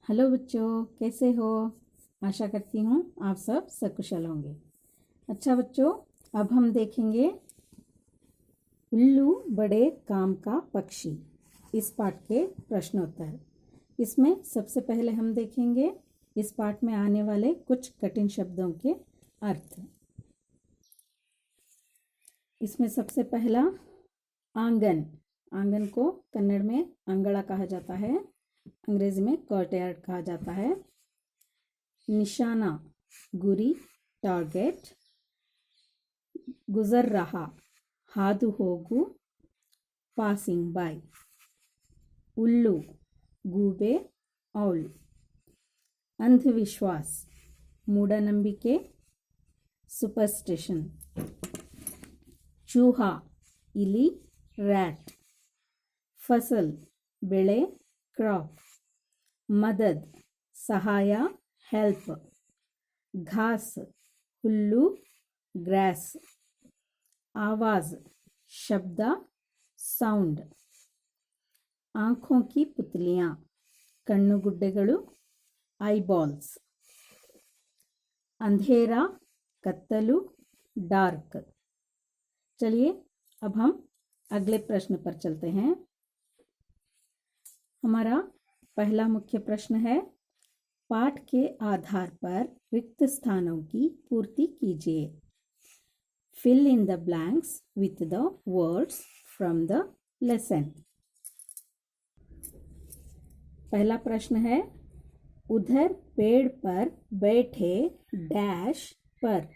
Hello बच्चों, कैसे हो? आशा करती हूँ आप सब सकुशल होंगे। अच्छा बच्चों, अब हम देखेंगे उल्लू बड़े काम का पक्षी, इस पाठ के प्रश्नोत्तर। इसमें सबसे पहले हम देखेंगे इस पाठ में आने वाले कुछ कठिन शब्दों के अर्थ। इसमें सबसे पहला आंगन। आंगन को कन्नड़ में अंगड़ा कहा जाता है, अंग्रेजी में कॉर्टयार्ड कहा जाता है। निशाना गुरी, टारगेट। गुजर रहा, हादु होगु, पासिंग बाय। उल्लू गूबे, औल। अंधविश्वास मूಢನಂಬಿಕೆ, सुपरस्टिशन। चूहा इली, रैट। फसल बेಳೆ, क्रॉप। मदद सहाय, हेल्प। घास हुल्लु, ग्रास। आवाज शब्द, साउंड। आंखों की पुतलियां, कಣ್ಣुगुड्डेगळु, ಐಬಾಲ್ಸ್। अंधेरा कत्तलु, डार्क। चलिए अब हम अगले प्रश्न पर चलते हैं। हमारा पहला मुख्य प्रश्न है, पाठ के आधार पर रिक्त स्थानों की पूर्ति कीजिए। Fill in the blanks with the words from the lesson. पहला प्रश्न है, उधर पेड़ पर बैठे डैश पर।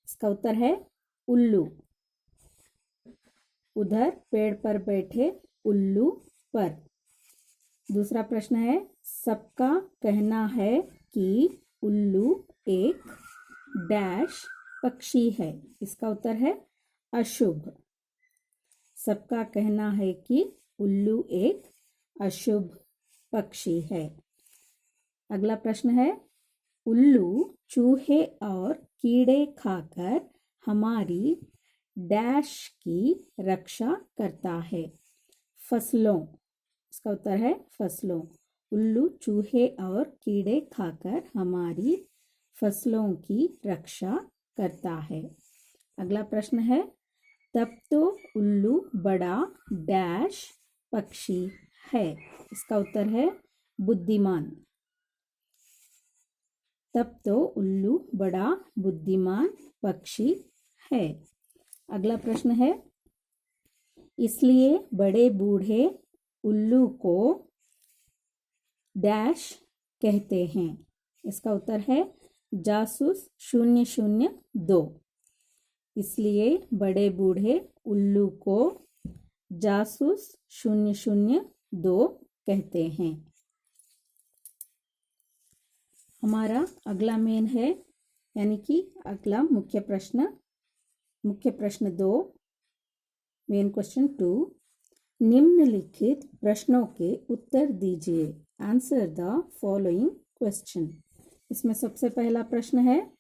इसका उत्तर है उल्लू। उधर पेड़ पर बैठे उल्लू पर। दूसरा प्रश्न है, सबका कहना है कि उल्लू एक डैश पक्षी है। इसका उत्तर है अशुभ। सबका कहना है कि उल्लू एक अशुभ पक्षी है। अगला प्रश्न है, उल्लू चूहे और कीड़े खाकर हमारी डैश की रक्षा करता है। फसलों। इसका उत्तर है फसलों। उल्लू चूहे और कीड़े खाकर हमारी फसलों की रक्षा करता है। अगला प्रश्न है, तब तो उल्लू बड़ा डैश पक्षी है। इसका उत्तर है बुद्धिमान। तब तो उल्लू बड़ा बुद्धिमान पक्षी है। अगला प्रश्न है, इसलिए बड़े बूढ़े उल्लू को डैश कहते हैं। इसका उत्तर है जासूस 002। इसलिए बड़े बूढ़े उल्लू को जासूस 002 कहते हैं। हमारा अगला मेन है, यानी कि अगला मुख्य प्रश्न 2, मेन क्वेश्चन 2। निम्नलिखित प्रश्नों के उत्तर दीजिए। Answer the following question. इसमें सबसे पहला प्रश्न है,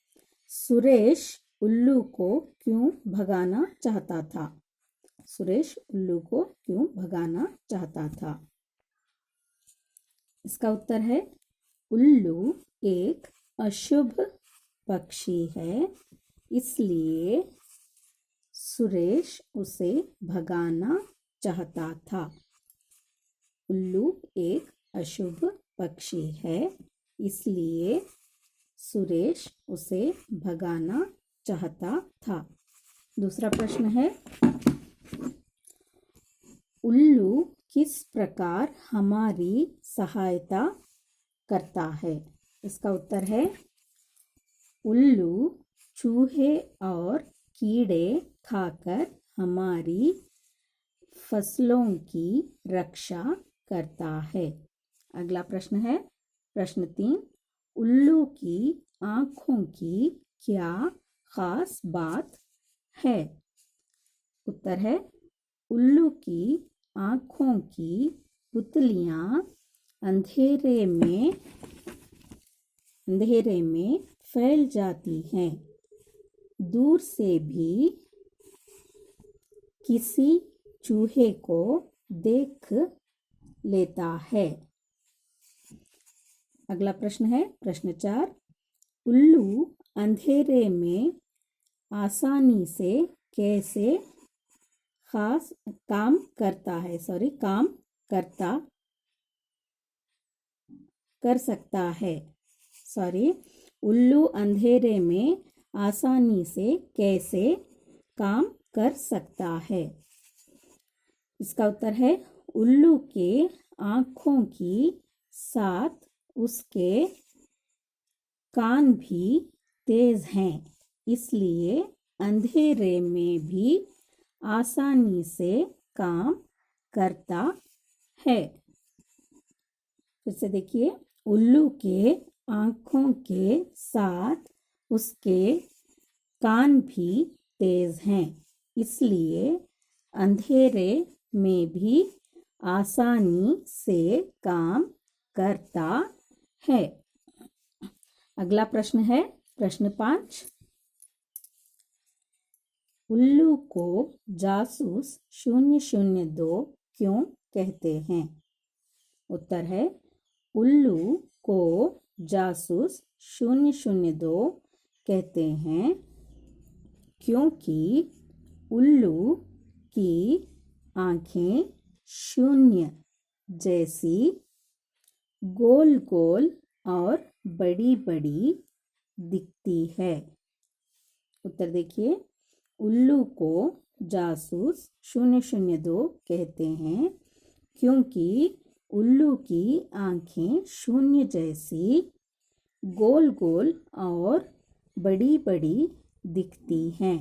सुरेश उल्लू को क्यों भगाना चाहता था। सुरेश उल्लू को क्यों भगाना चाहता था। इसका उत्तर है उल्लू एक अशुभ पक्षी है, इसलिए सुरेश उसे भगाना चाहता था। उल्लू एक अशुभ पक्षी है, इसलिए सुरेश उसे भगाना चाहता था। दूसरा प्रश्न है, उल्लू किस प्रकार हमारी सहायता करता है। इसका उत्तर है उल्लू चूहे और कीड़े खाकर हमारी फसलों की रक्षा करता है। अगला प्रश्न है, प्रश्न 3। उल्लू की आंखों की क्या खास बात है। उत्तर है उल्लू की आंखों की पुतलियां अंधेरे में फैल जाती हैं। दूर से भी किसी चूहे को देख लेता है। अगला प्रश्न है प्रश्न 4। उल्लू अंधेरे में आसानी से कैसे खास काम करता है काम कर सकता है। उल्लू अंधेरे में आसानी से कैसे काम कर सकता है। इसका उत्तर है उल्लू के आँखों की साथ उसके कान भी तेज हैं, इसलिए अंधेरे में भी आसानी से काम करता है। फिर से देखिए, उल्लू के आँखों के साथ उसके कान भी तेज हैं, इसलिए अंधेरे में भी आसानी से काम करता है। अगला प्रश्न है प्रश्न 5। उल्लू को जासूस 002 क्यों कहते हैं। उत्तर है उल्लू को जासूस 002 कहते हैं क्योंकि उल्लू की आँखें शून्य जैसी गोल गोल और बड़ी बड़ी दिखती है। उत्तर देखिए, उल्लू को जासूस 002 कहते हैं क्योंकि उल्लू की आँखें शून्य जैसी गोल गोल और बड़ी बड़ी दिखती हैं।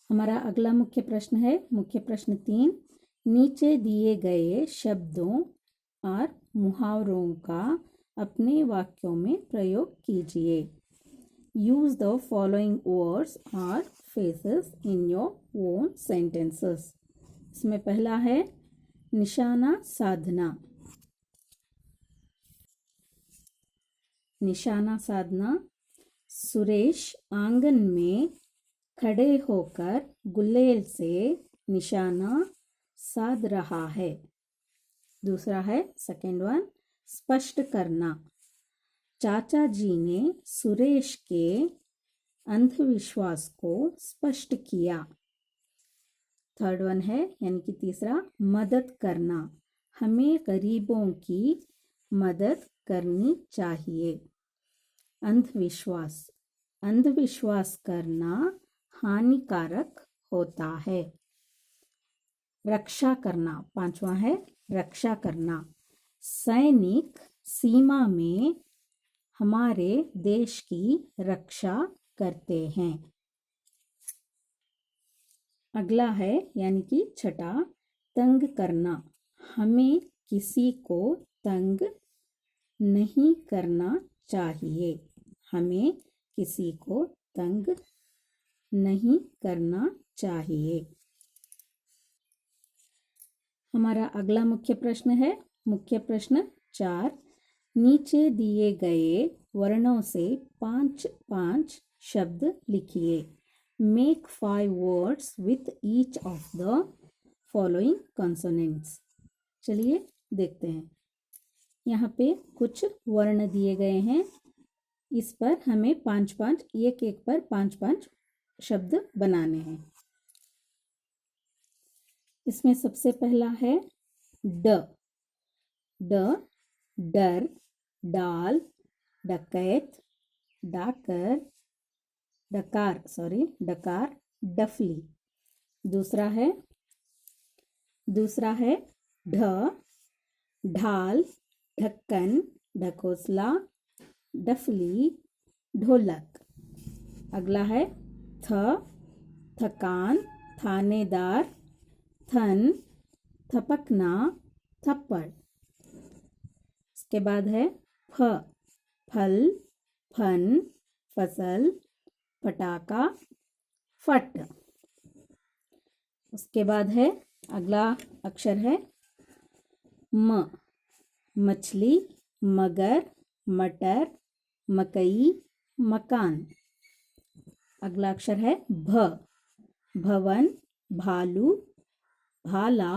हमारा अगला मुख्य प्रश्न है मुख्य प्रश्न 3। नीचे दिए गए शब्दों और मुहावरों का अपने वाक्यों में प्रयोग कीजिए। Use the following words or phrases in your own sentences. इसमें पहला है निशाना साधना। निशाना साधना। सुरेश आंगन में खड़े होकर गुलेल से निशाना साध रहा है। दूसरा है सेकंड वन, स्पष्ट करना। चाचा जी ने सुरेश के अंधविश्वास को स्पष्ट किया। थर्ड वन है यानी कि तीसरा, मदद करना। हमें गरीबों की मदद करनी चाहिए। अंधविश्वास, अंधविश्वास करना हानिकारक होता है। रक्षा करना, पांचवा है रक्षा करना। सैनिक सीमा में हमारे देश की रक्षा करते हैं। अगला है यानी कि छठा, तंग करना। हमें किसी को तंग नहीं करना चाहिए। हमें किसी को तंग नहीं करना चाहिए। हमारा अगला मुख्य प्रश्न है मुख्य प्रश्न 4। नीचे दिए गए वर्णों से 5 शब्द लिखिए। Make 5 words with each of the following consonants. चलिए देखते हैं। यहाँ पे कुछ वर्ण दिए गए हैं, इस पर हमें 5 एक एक पर 5 शब्द बनाने हैं। इसमें सबसे पहला है ड। डर, डाल, डकैत, डकार, डफली। दूसरा है ढ, ढाल, ढक्कन, ढकोसला, डफली, ढोलक। अगला है थ, थकान, थानेदार, थन, थपकना, थप्पड़। इसके बाद है फ, फल, फन, फसल, पटाखा, फट। उसके बाद है अगला अक्षर है म, मछली, मगर, मटर, मकई, मकान। अगला अक्षर है भ, भवन, भालू, भाला,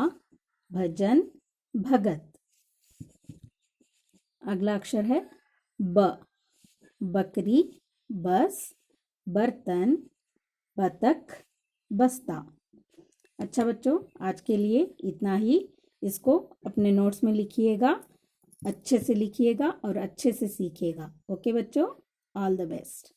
भजन, भगत। अगला अक्षर है ब। बकरी, बस, बर्तन, बतख, बस्ता। अच्छा बच्चों, आज के लिए इतना ही। इसको अपने नोट्स में लिखिएगा, अच्छे से लिखिएगा और अच्छे से सीखिएगा। ओके बच्चों, ऑल द बेस्ट।